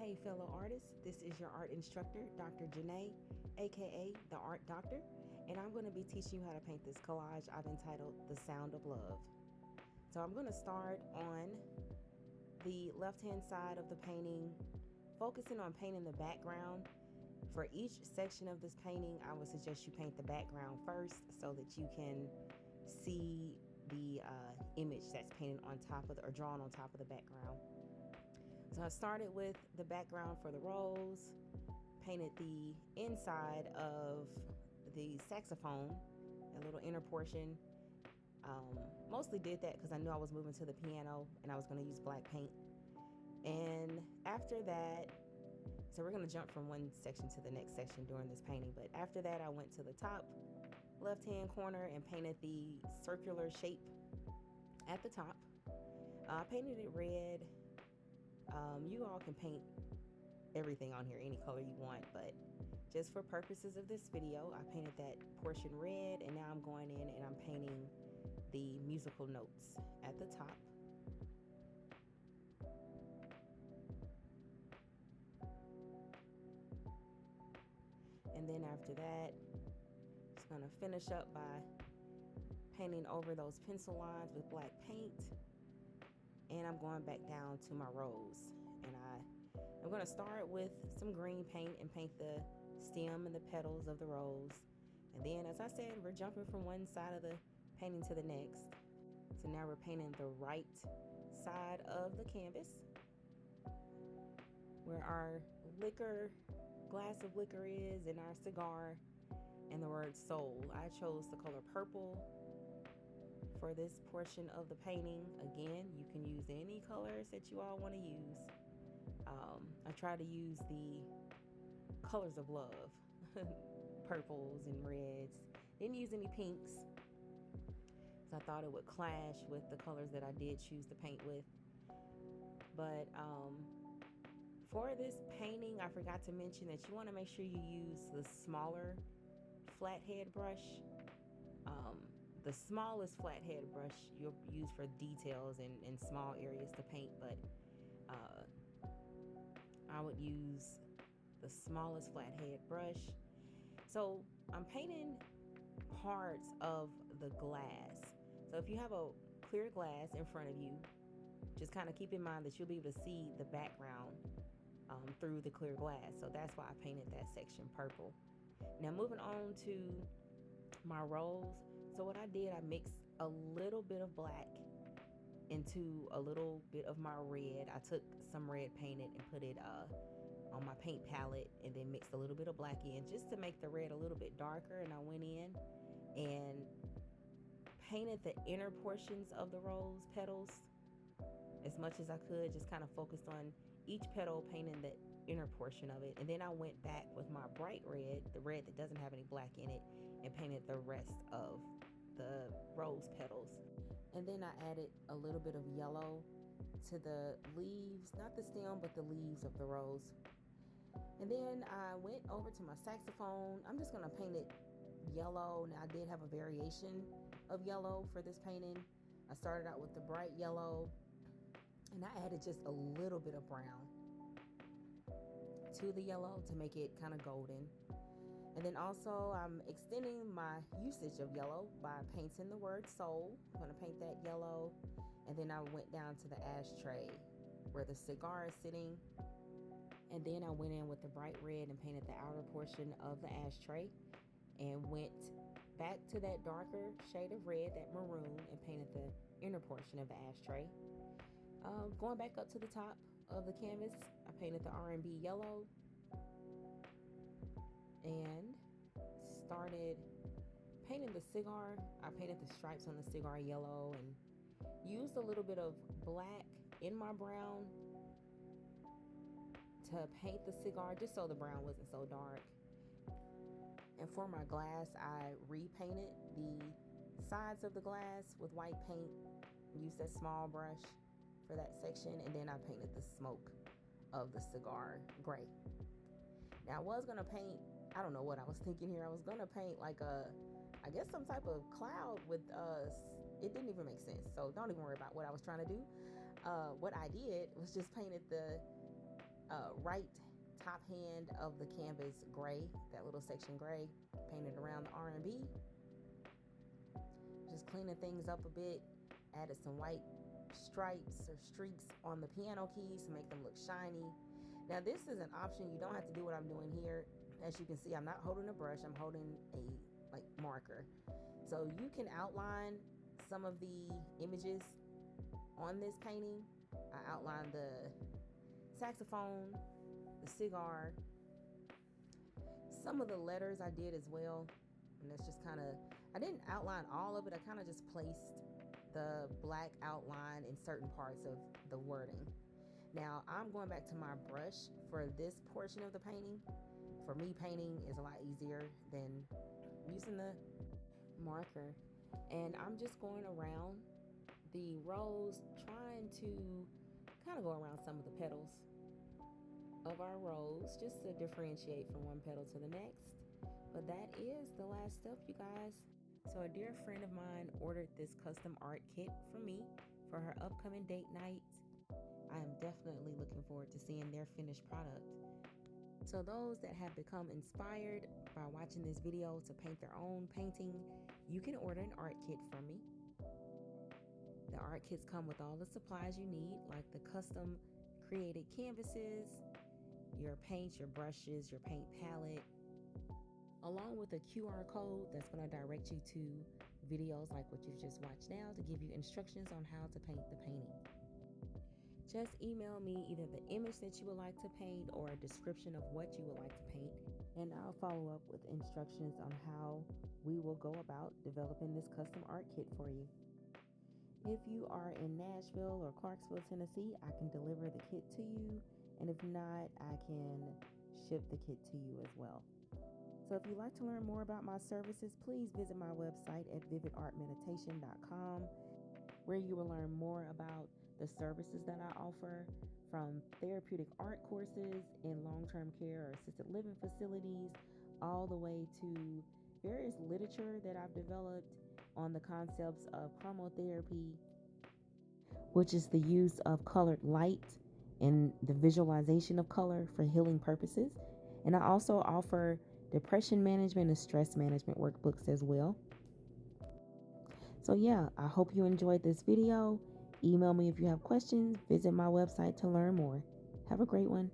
Hey fellow artists, this is your art instructor, Dr. Janae, aka the Art Doctor, and I'm going to be teaching you how to paint this collage I've entitled The Sound of Love. So I'm going to start on the left-hand side of the painting, focusing on painting the background. For each section of this painting, I would suggest you paint the background first so that you can see the image that's painted on top of or drawn on top of the background. So I started with the background for the rose, painted the inside of the saxophone, a little inner portion. Mostly did that because I knew I was moving to the piano and I was going to use black paint. And after that, so we're going to jump from one section to the next section during this painting. But after that, I went to the top left-hand corner and painted the circular shape at the top. I painted it red. You all can paint everything on here any color you want, but just for purposes of this video, I painted that portion red, and now I'm going in and I'm painting the musical notes at the top. And then after that, just gonna finish up by painting over those pencil lines with black paint. And I'm going back down to my rose, and I'm going to start with some green paint and paint the stem and the petals of the rose. And then, as I said, we're jumping from one side of the painting to the next. So now we're painting the right side of the canvas where our glass of liquor is, and our cigar and the word soul. I chose the color purple for this portion of the painting. Again, you can use any colors that you all want to use. I try to use the colors of love, purples and reds. Didn't use any pinks, so I thought it would clash with the colors that I did choose to paint with. But for this painting, I forgot to mention that you want to make sure you use the smaller flathead brush. The smallest flathead brush you'll use for details and small areas to paint, but I would use the smallest flathead brush. So I'm painting parts of the glass. So if you have a clear glass in front of you, just kind of keep in mind that you'll be able to see the background through the clear glass. So that's why I painted that section purple. Now moving on to my rose. So what I did, I mixed a little bit of black into a little bit of my red. I took some red painted and put it on my paint palette, and then mixed a little bit of black in just to make the red a little bit darker. And I went in and painted the inner portions of the rose petals as much as I could, just kind of focused on each petal, painting the inner portion of it. And then I went back with my bright red, the red that doesn't have any black in it, and painted the rest of the rose petals. And then I added a little bit of yellow to the leaves, not the stem, but the leaves of the rose. And then I went over to my saxophone. I'm just going to paint it yellow. Now I did have a variation of yellow for this painting. I started out with the bright yellow, and I added just a little bit of brown to the yellow to make it kind of golden. And then also I'm extending my usage of yellow by painting the word soul. I'm going to paint that yellow. And then I went down to the ashtray where the cigar is sitting. And then I went in with the bright red and painted the outer portion of the ashtray, and went back to that darker shade of red, that maroon, and painted the inner portion of the ashtray. Going back up to the top of the canvas, I painted the R&B yellow and started painting the cigar. I painted the stripes on the cigar yellow and used a little bit of black in my brown to paint the cigar, just so the brown wasn't so dark. And for my glass, I repainted the sides of the glass with white paint, used that small brush for that section, and then I painted the smoke of the cigar gray. Now I was gonna paint, I don't know what I was thinking here. I was gonna paint like I guess some type of cloud with it didn't even make sense. So don't even worry about what I was trying to do. What I did was just painted the right top hand of the canvas gray, that little section gray, painted around the R&B. Just cleaning things up a bit, added some white stripes or streaks on the piano keys to make them look shiny. Now this is an option. You don't have to do what I'm doing here. As you can see, I'm not holding a brush, I'm holding a marker. So you can outline some of the images on this painting. I outlined the saxophone, the cigar, some of the letters I did as well. And that's just kind of, I didn't outline all of it. I kind of just placed the black outline in certain parts of the wording. Now I'm going back to my brush for this portion of the painting. For me, painting is a lot easier than using the marker. And I'm just going around the rows, trying to kind of go around some of the petals of our rose, just to differentiate from one petal to the next. But that is the last step, you guys. So a dear friend of mine ordered this custom art kit for me for her upcoming date night. I am definitely looking forward to seeing their finished product. So those that have become inspired by watching this video to paint their own painting, you can order an art kit from me. The art kits come with all the supplies you need, like the custom created canvases, your paints, your brushes, your paint palette, along with a QR code that's going to direct you to videos like what you've just watched now to give you instructions on how to paint the painting. Just email me either the image that you would like to paint or a description of what you would like to paint, and I'll follow up with instructions on how we will go about developing this custom art kit for you. If you are in Nashville or Clarksville, Tennessee, I can deliver the kit to you, and if not, I can ship the kit to you as well. So if you'd like to learn more about my services, please visit my website at vividartmeditation.com, where you will learn more about the services that I offer, from therapeutic art courses in long-term care or assisted living facilities, all the way to various literature that I've developed on the concepts of chromotherapy, which is the use of colored light and the visualization of color for healing purposes. And I also offer depression management and stress management workbooks as well. So yeah, I hope you enjoyed this video. Email me if you have questions. Visit my website to learn more. Have a great one.